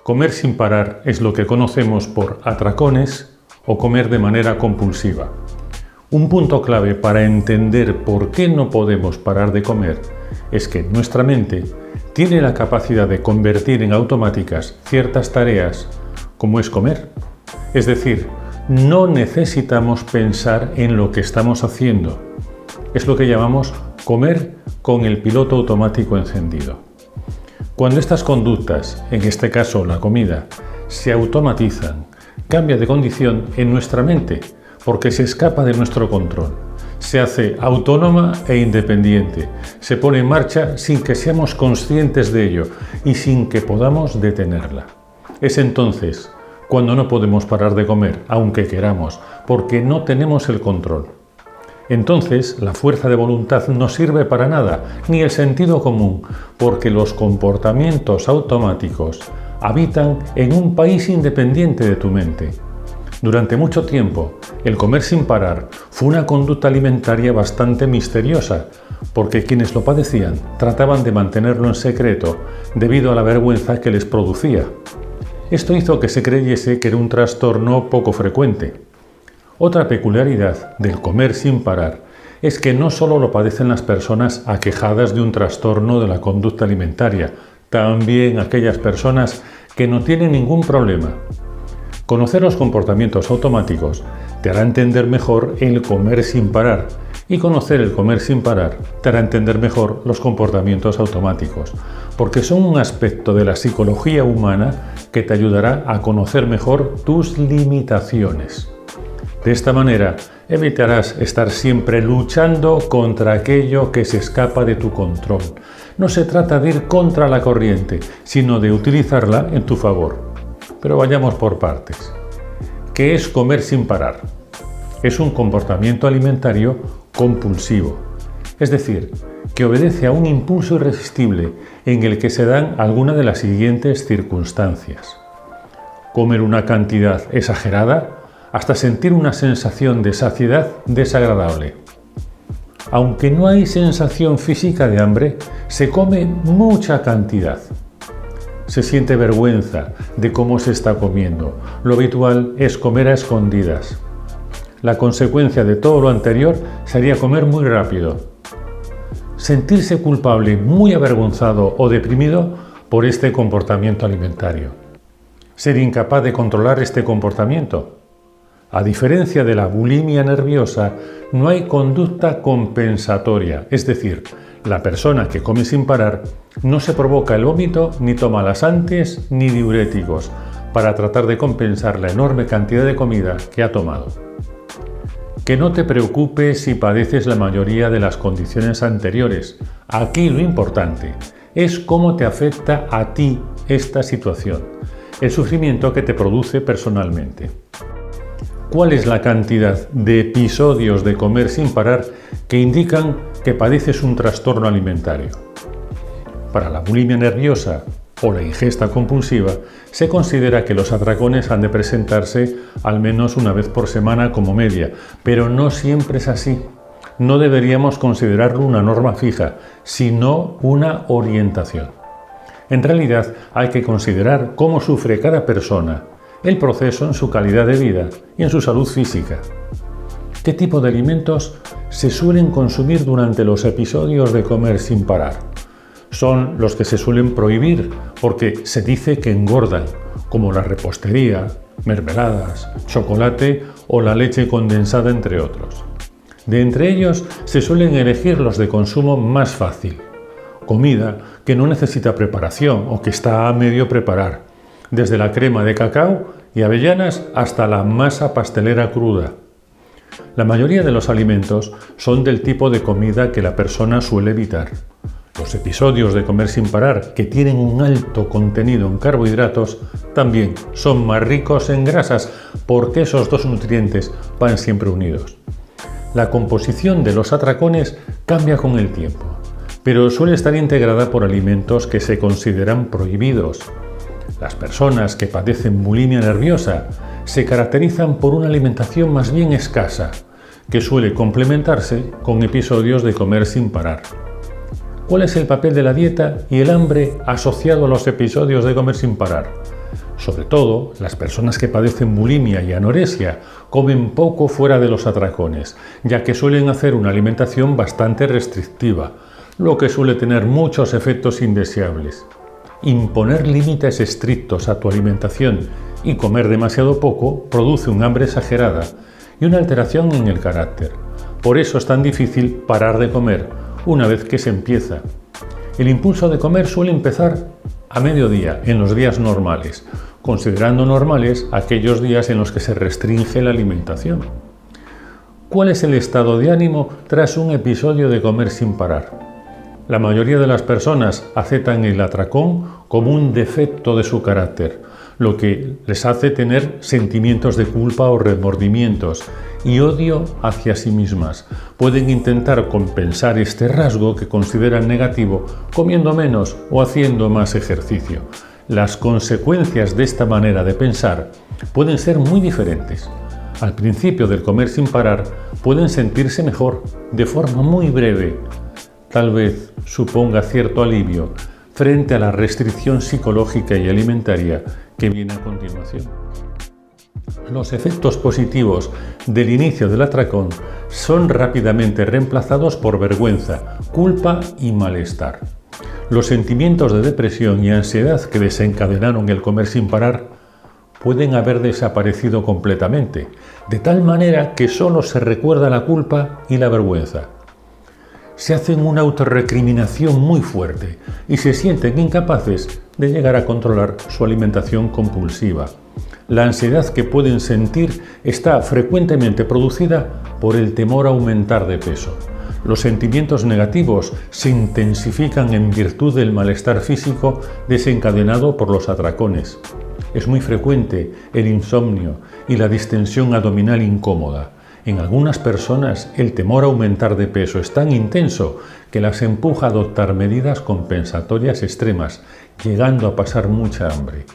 Comer sin parar es lo que conocemos por atracones o comer de manera compulsiva. Un punto clave para entender por qué no podemos parar de comer es que nuestra mente tiene la capacidad de convertir en automáticas ciertas tareas como es comer. Es decir, no necesitamos pensar en lo que estamos haciendo. Es lo que llamamos comer con el piloto automático encendido. Cuando estas conductas, en este caso la comida, se automatizan, cambia de condición en nuestra mente porque se escapa de nuestro control. Se hace autónoma e independiente, se pone en marcha sin que seamos conscientes de ello y sin que podamos detenerla. Es entonces cuando no podemos parar de comer, aunque queramos, porque no tenemos el control. Entonces, la fuerza de voluntad no sirve para nada, ni el sentido común, porque los comportamientos automáticos habitan en un país independiente de tu mente. Durante mucho tiempo, el comer sin parar fue una conducta alimentaria bastante misteriosa, porque quienes lo padecían trataban de mantenerlo en secreto debido a la vergüenza que les producía. Esto hizo que se creyese que era un trastorno poco frecuente. Otra peculiaridad del comer sin parar es que no solo lo padecen las personas aquejadas de un trastorno de la conducta alimentaria, también aquellas personas que no tienen ningún problema. Conocer los comportamientos automáticos te hará entender mejor el comer sin parar, y conocer el comer sin parar te hará entender mejor los comportamientos automáticos, porque son un aspecto de la psicología humana que te ayudará a conocer mejor tus limitaciones. De esta manera, evitarás estar siempre luchando contra aquello que se escapa de tu control. No se trata de ir contra la corriente, sino de utilizarla en tu favor. Pero vayamos por partes. ¿Qué es comer sin parar? Es un comportamiento alimentario compulsivo, es decir, que obedece a un impulso irresistible en el que se dan algunas de las siguientes circunstancias. Comer una cantidad exagerada hasta sentir una sensación de saciedad desagradable. Aunque no hay sensación física de hambre, se come mucha cantidad. Se siente vergüenza de cómo se está comiendo. Lo habitual es comer a escondidas. La consecuencia de todo lo anterior sería comer muy rápido. Sentirse culpable, muy avergonzado o deprimido por este comportamiento alimentario. Ser incapaz de controlar este comportamiento. A diferencia de la bulimia nerviosa, no hay conducta compensatoria, es decir, la persona que come sin parar no se provoca el vómito ni toma laxantes ni diuréticos para tratar de compensar la enorme cantidad de comida que ha tomado. Que no te preocupes si padeces la mayoría de las condiciones anteriores. Aquí lo importante es cómo te afecta a ti esta situación, el sufrimiento que te produce personalmente. ¿Cuál es la cantidad de episodios de comer sin parar que indican que padeces un trastorno alimentario? Para la bulimia nerviosa o la ingesta compulsiva, se considera que los atracones han de presentarse al menos una vez por semana como media, pero no siempre es así. No deberíamos considerarlo una norma fija, sino una orientación. En realidad, hay que considerar cómo sufre cada persona el proceso en su calidad de vida y en su salud física. ¿Qué tipo de alimentos se suelen consumir durante los episodios de comer sin parar? Son los que se suelen prohibir porque se dice que engordan, como la repostería, mermeladas, chocolate o la leche condensada, entre otros. De entre ellos se suelen elegir los de consumo más fácil, comida que no necesita preparación o que está a medio preparar, desde la crema de cacao y avellanas hasta la masa pastelera cruda. La mayoría de los alimentos son del tipo de comida que la persona suele evitar. Los episodios de comer sin parar, que tienen un alto contenido en carbohidratos, también son más ricos en grasas porque esos dos nutrientes van siempre unidos. La composición de los atracones cambia con el tiempo, pero suele estar integrada por alimentos que se consideran prohibidos. Las personas que padecen bulimia nerviosa se caracterizan por una alimentación más bien escasa, que suele complementarse con episodios de comer sin parar. ¿Cuál es el papel de la dieta y el hambre asociado a los episodios de comer sin parar? Sobre todo, las personas que padecen bulimia y anorexia comen poco fuera de los atracones, ya que suelen hacer una alimentación bastante restrictiva, lo que suele tener muchos efectos indeseables. Imponer límites estrictos a tu alimentación y comer demasiado poco produce un hambre exagerada y una alteración en el carácter. Por eso es tan difícil parar de comer una vez que se empieza. El impulso de comer suele empezar a mediodía, en los días normales, considerando normales aquellos días en los que se restringe la alimentación. ¿Cuál es el estado de ánimo tras un episodio de comer sin parar? La mayoría de las personas aceptan el atracón como un defecto de su carácter, lo que les hace tener sentimientos de culpa o remordimientos y odio hacia sí mismas. Pueden intentar compensar este rasgo que consideran negativo comiendo menos o haciendo más ejercicio. Las consecuencias de esta manera de pensar pueden ser muy diferentes. Al principio del comer sin parar pueden sentirse mejor, de forma muy breve. Tal vez suponga cierto alivio frente a la restricción psicológica y alimentaria que viene a continuación. Los efectos positivos del inicio del atracón son rápidamente reemplazados por vergüenza, culpa y malestar. Los sentimientos de depresión y ansiedad que desencadenaron el comer sin parar pueden haber desaparecido completamente, de tal manera que solo se recuerda la culpa y la vergüenza. Se hacen una autorrecriminación muy fuerte y se sienten incapaces de llegar a controlar su alimentación compulsiva. La ansiedad que pueden sentir está frecuentemente producida por el temor a aumentar de peso. Los sentimientos negativos se intensifican en virtud del malestar físico desencadenado por los atracones. Es muy frecuente el insomnio y la distensión abdominal incómoda. En algunas personas el temor a aumentar de peso es tan intenso que las empuja a adoptar medidas compensatorias extremas, llegando a pasar mucha hambre.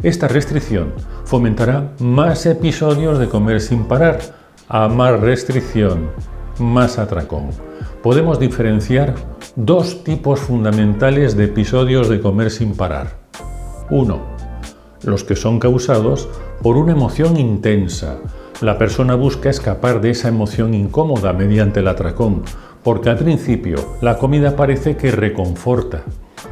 Esta restricción fomentará más episodios de comer sin parar, a más restricción, más atracón. Podemos diferenciar dos tipos fundamentales de episodios de comer sin parar. 1. Los que son causados por una emoción intensa. La persona busca escapar de esa emoción incómoda mediante el atracón, porque al principio la comida parece que reconforta,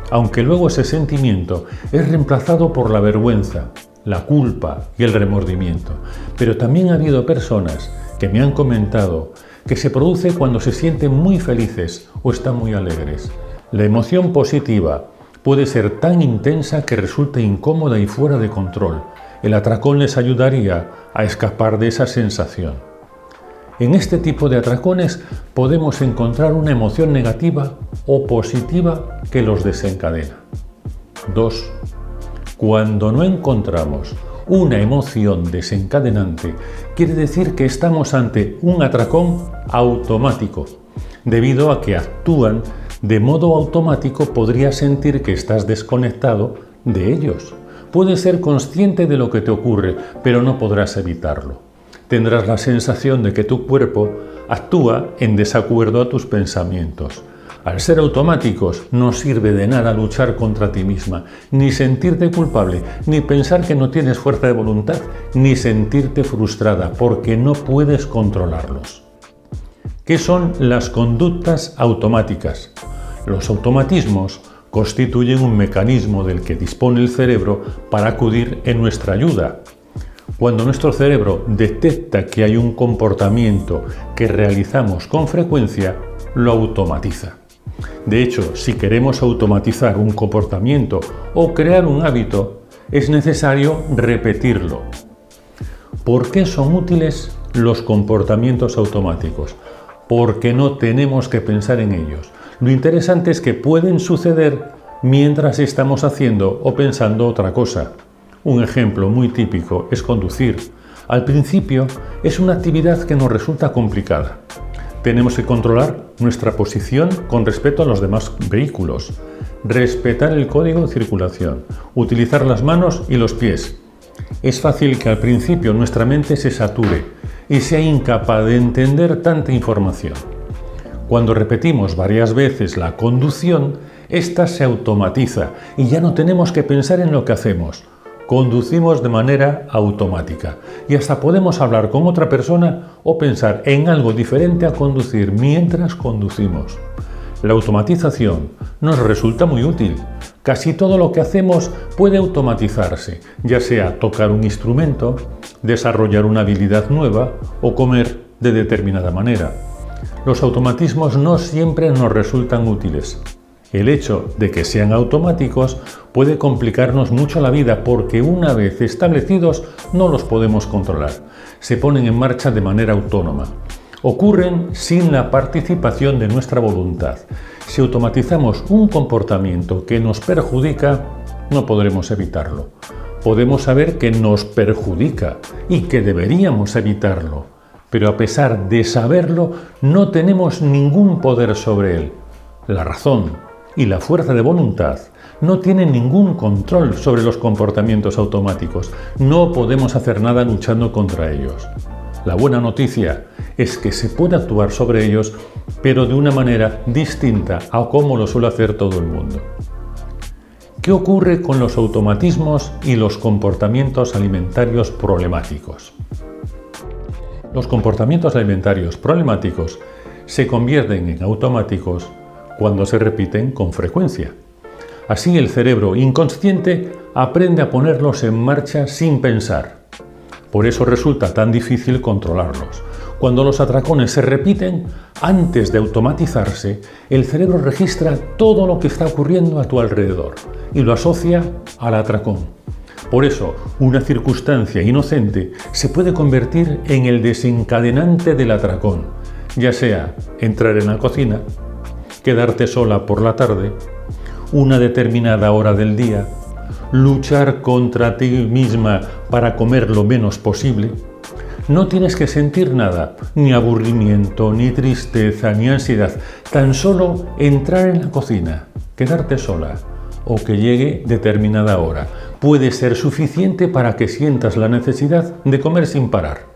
aunque luego ese sentimiento es reemplazado por la vergüenza, la culpa y el remordimiento. Pero también ha habido personas que me han comentado que se produce cuando se sienten muy felices o están muy alegres. La emoción positiva puede ser tan intensa que resulta incómoda y fuera de control. El atracón les ayudaría a escapar de esa sensación. En este tipo de atracones podemos encontrar una emoción negativa o positiva que los desencadena. 2. Cuando no encontramos una emoción desencadenante, quiere decir que estamos ante un atracón automático. Debido a que actúan de modo automático, podrías sentir que estás desconectado de ellos. Puedes ser consciente de lo que te ocurre, pero no podrás evitarlo. Tendrás la sensación de que tu cuerpo actúa en desacuerdo a tus pensamientos. Al ser automáticos, no sirve de nada luchar contra ti misma, ni sentirte culpable, ni pensar que no tienes fuerza de voluntad, ni sentirte frustrada, porque no puedes controlarlos. ¿Qué son las conductas automáticas? Los automatismos constituyen un mecanismo del que dispone el cerebro para acudir en nuestra ayuda. Cuando nuestro cerebro detecta que hay un comportamiento que realizamos con frecuencia, lo automatiza. De hecho, si queremos automatizar un comportamiento o crear un hábito, es necesario repetirlo. ¿Por qué son útiles los comportamientos automáticos? Porque no tenemos que pensar en ellos. Lo interesante es que pueden suceder mientras estamos haciendo o pensando otra cosa. Un ejemplo muy típico es conducir. Al principio es una actividad que nos resulta complicada. Tenemos que controlar nuestra posición con respecto a los demás vehículos, respetar el código de circulación, utilizar las manos y los pies. Es fácil que al principio nuestra mente se sature y sea incapaz de entender tanta información. Cuando repetimos varias veces la conducción, ésta se automatiza y ya no tenemos que pensar en lo que hacemos. conducimos de manera automática y hasta podemos hablar con otra persona o pensar en algo diferente a conducir mientras conducimos. La automatización nos resulta muy útil. Casi todo lo que hacemos puede automatizarse, ya sea tocar un instrumento, desarrollar una habilidad nueva o comer de determinada manera. Los automatismos no siempre nos resultan útiles. El hecho de que sean automáticos puede complicarnos mucho la vida porque una vez establecidos no los podemos controlar. Se ponen en marcha de manera autónoma. Ocurren sin la participación de nuestra voluntad. Si automatizamos un comportamiento que nos perjudica, no podremos evitarlo. Podemos saber que nos perjudica y que deberíamos evitarlo, pero a pesar de saberlo, no tenemos ningún poder sobre él. La razón y la fuerza de voluntad no tienen ningún control sobre los comportamientos automáticos. No podemos hacer nada luchando contra ellos. La buena noticia es que se puede actuar sobre ellos, pero de una manera distinta a cómo lo suele hacer todo el mundo. ¿Qué ocurre con los automatismos y los comportamientos alimentarios problemáticos? Los comportamientos alimentarios problemáticos se convierten en automáticos cuando se repiten con frecuencia. Así el cerebro inconsciente aprende a ponerlos en marcha sin pensar. Por eso resulta tan difícil controlarlos. Cuando los atracones se repiten, antes de automatizarse, el cerebro registra todo lo que está ocurriendo a tu alrededor y lo asocia al atracón. Por eso, una circunstancia inocente se puede convertir en el desencadenante del atracón, ya sea entrar en la cocina, quedarte sola por la tarde, una determinada hora del día, luchar contra ti misma para comer lo menos posible. No tienes que sentir nada, ni aburrimiento, ni tristeza, ni ansiedad. Tan solo entrar en la cocina, quedarte sola o que llegue determinada hora puede ser suficiente para que sientas la necesidad de comer sin parar.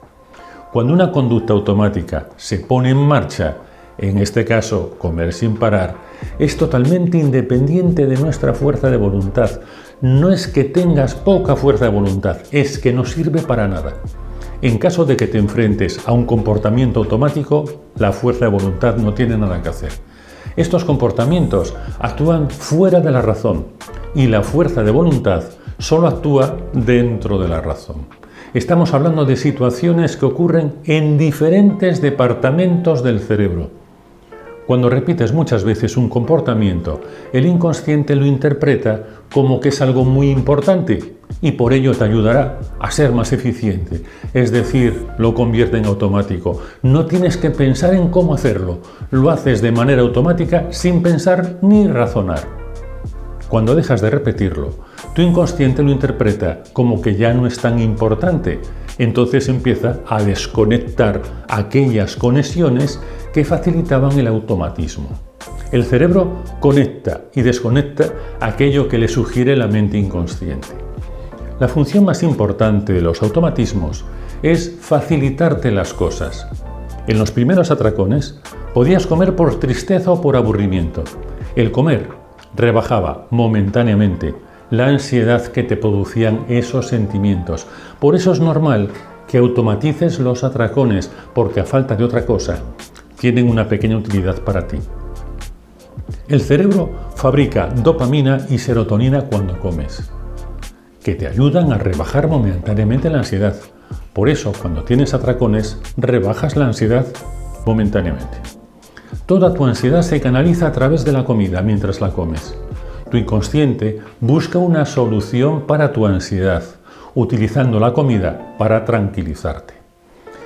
Cuando una conducta automática se pone en marcha, en este caso comer sin parar, es totalmente independiente de nuestra fuerza de voluntad. No es que tengas poca fuerza de voluntad, es que no sirve para nada. En caso de que te enfrentes a un comportamiento automático, la fuerza de voluntad no tiene nada que hacer. Estos comportamientos actúan fuera de la razón y la fuerza de voluntad solo actúa dentro de la razón. Estamos hablando de situaciones que ocurren en diferentes departamentos del cerebro. Cuando repites muchas veces un comportamiento, el inconsciente lo interpreta como que es algo muy importante y por ello te ayudará a ser más eficiente. Es decir, lo convierte en automático. No tienes que pensar en cómo hacerlo. Lo haces de manera automática sin pensar ni razonar. Cuando dejas de repetirlo, tu inconsciente lo interpreta como que ya no es tan importante. Entonces empieza a desconectar aquellas conexiones que facilitaban el automatismo. El cerebro conecta y desconecta aquello que le sugiere la mente inconsciente. La función más importante de los automatismos es facilitarte las cosas. En los primeros atracones podías comer por tristeza o por aburrimiento. El comer rebajaba momentáneamente la ansiedad que te producían esos sentimientos. Por eso es normal que automatices los atracones, porque a falta de otra cosa, tienen una pequeña utilidad para ti. El cerebro fabrica dopamina y serotonina cuando comes, que te ayudan a rebajar momentáneamente la ansiedad. Por eso, cuando tienes atracones, rebajas la ansiedad momentáneamente. Toda tu ansiedad se canaliza a través de la comida mientras la comes. Tu inconsciente busca una solución para tu ansiedad, utilizando la comida para tranquilizarte.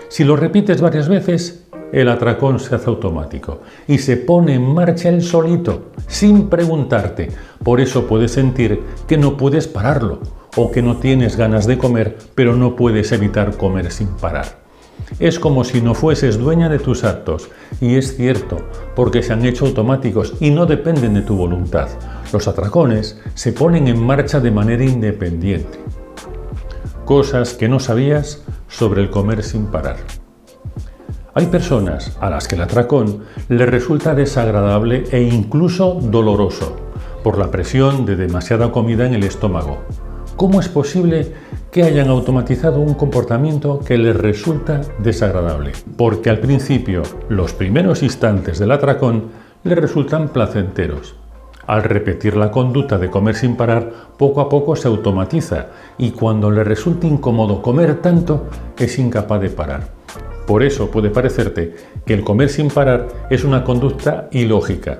Si lo repites varias veces, el atracón se hace automático y se pone en marcha él solito, sin preguntarte. Por eso puedes sentir que no puedes pararlo o que no tienes ganas de comer, pero no puedes evitar comer sin parar. Es como si no fueses dueña de tus actos, y es cierto, porque se han hecho automáticos y no dependen de tu voluntad. Los atracones se ponen en marcha de manera independiente. Cosas que no sabías sobre el comer sin parar. Hay personas a las que el atracón les resulta desagradable e incluso doloroso por la presión de demasiada comida en el estómago. ¿Cómo es posible que hayan automatizado un comportamiento que les resulta desagradable? Porque al principio, los primeros instantes del atracón les resultan placenteros. Al repetir la conducta de comer sin parar, poco a poco se automatiza y cuando le resulta incómodo comer tanto, es incapaz de parar. Por eso puede parecerte que el comer sin parar es una conducta ilógica.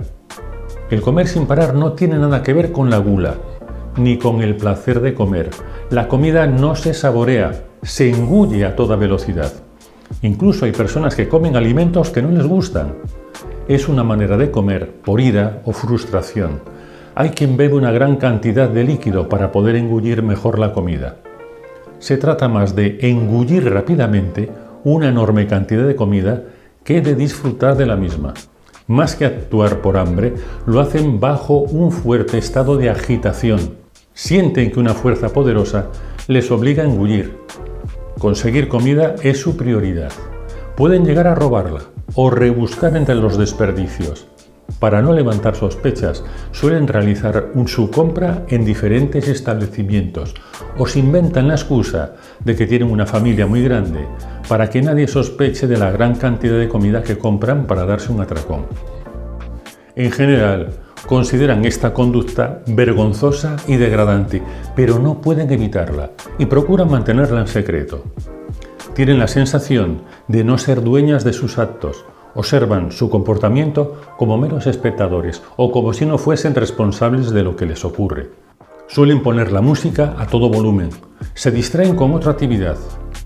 El comer sin parar no tiene nada que ver con la gula, ni con el placer de comer. La comida no se saborea, se engulle a toda velocidad. Incluso hay personas que comen alimentos que no les gustan. Es una manera de comer por ira o frustración. Hay quien bebe una gran cantidad de líquido para poder engullir mejor la comida. Se trata más de engullir rápidamente una enorme cantidad de comida que de disfrutar de la misma. Más que actuar por hambre, lo hacen bajo un fuerte estado de agitación. Sienten que una fuerza poderosa les obliga a engullir. Conseguir comida es su prioridad. Pueden llegar a robarla o rebuscar entre los desperdicios. Para no levantar sospechas, suelen realizar su compra en diferentes establecimientos o se inventan la excusa de que tienen una familia muy grande para que nadie sospeche de la gran cantidad de comida que compran para darse un atracón. En general, consideran esta conducta vergonzosa y degradante, pero no pueden evitarla y procuran mantenerla en secreto. Tienen la sensación de no ser dueñas de sus actos, observan su comportamiento como meros espectadores o como si no fuesen responsables de lo que les ocurre. Suelen poner la música a todo volumen, se distraen con otra actividad,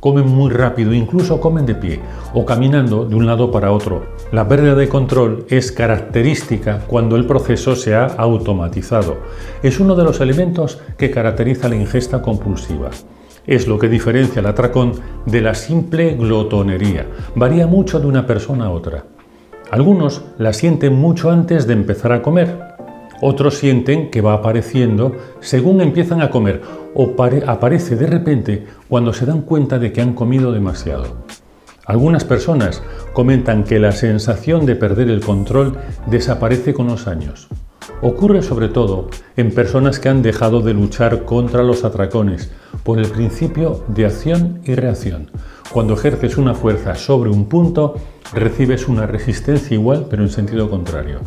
comen muy rápido, incluso comen de pie o caminando de un lado para otro. La pérdida de control es característica cuando el proceso se ha automatizado. Es uno de los elementos que caracteriza la ingesta compulsiva. Es lo que diferencia el atracón de la simple glotonería. Varía mucho de una persona a otra. Algunos la sienten mucho antes de empezar a comer. Otros sienten que va apareciendo según empiezan a comer o aparece de repente cuando se dan cuenta de que han comido demasiado. Algunas personas comentan que la sensación de perder el control desaparece con los años. Ocurre sobre todo en personas que han dejado de luchar contra los atracones por el principio de acción y reacción. Cuando ejerces una fuerza sobre un punto, recibes una resistencia igual pero en sentido contrario.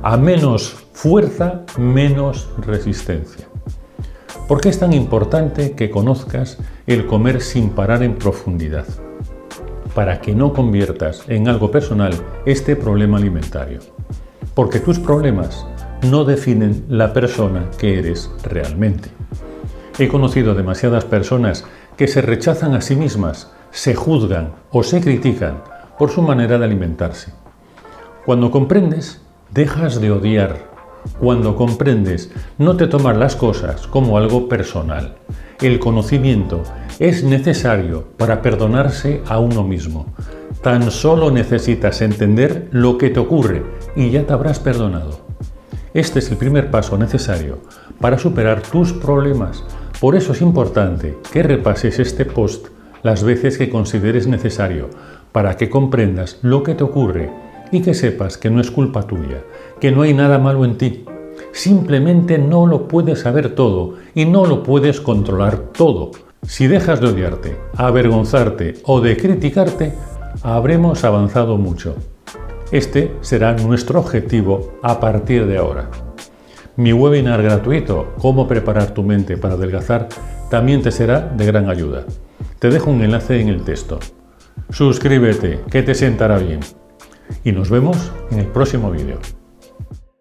A menos fuerza, menos resistencia. ¿Por qué es tan importante que conozcas el comer sin parar en profundidad? Para que no conviertas en algo personal este problema alimentario. Porque tus problemas no definen la persona que eres realmente. He conocido demasiadas personas que se rechazan a sí mismas, se juzgan o se critican por su manera de alimentarse. Cuando comprendes, dejas de odiar. Cuando comprendes, no te tomas las cosas como algo personal. El conocimiento es necesario para perdonarse a uno mismo. Tan solo necesitas entender lo que te ocurre y ya te habrás perdonado. Este es el primer paso necesario para superar tus problemas. Por eso es importante que repases este post las veces que consideres necesario para que comprendas lo que te ocurre y que sepas que no es culpa tuya, que no hay nada malo en ti. Simplemente no lo puedes saber todo y no lo puedes controlar todo. Si dejas de odiarte, avergonzarte o de criticarte, habremos avanzado mucho. Este será nuestro objetivo a partir de ahora. Mi webinar gratuito, Cómo preparar tu mente para adelgazar, también te será de gran ayuda. Te dejo un enlace en el texto. Suscríbete, que te sentará bien. Y nos vemos en el próximo vídeo.